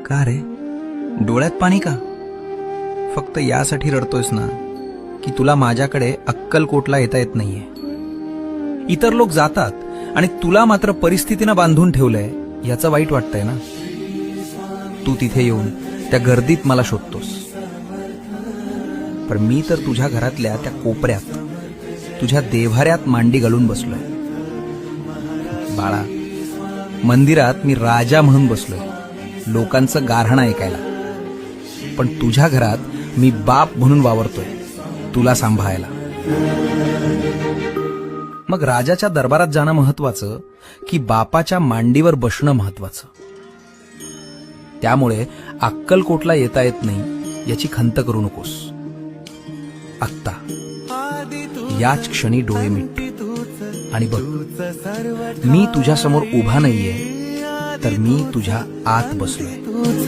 का रे, डोळ्यात पाणी का? फक्त यासाठी रडतोयस ना की तुला माझ्याकडे अक्कलकोटला येता येत नाहीये. इतर लोक जातात आणि तुला मात्र परिस्थितीनं बांधून ठेवलंय याचं वाईट वाटतंय ना. तू तिथे येऊन त्या गर्दीत मला शोधतोस, पण मी तर तुझ्या घरातल्या त्या कोपऱ्यात तुझ्या देव्हाऱ्यात मांडी घालून बसलोय. बाळा, मंदिरात मी राजा म्हणून बसलोय, लोकांचं गाऱ्हाणं ऐकायला, पण तुझ्या घरात मी बाप म्हणून वावरतोय, तुला सांभाळायला. मग राजाच्या दरबारात जाणं महत्वाचं की बापाच्या मांडीवर बसणं महत्वाचं? त्यामुळे अक्कलकोटला येता येत नाही याची खंत करू नकोस. आत्ता याच क्षणी डोळे मिट आणि बघ, मी तुझ्या समोर उभा नाहीये, तर मी तुझ्या आत बसलोय.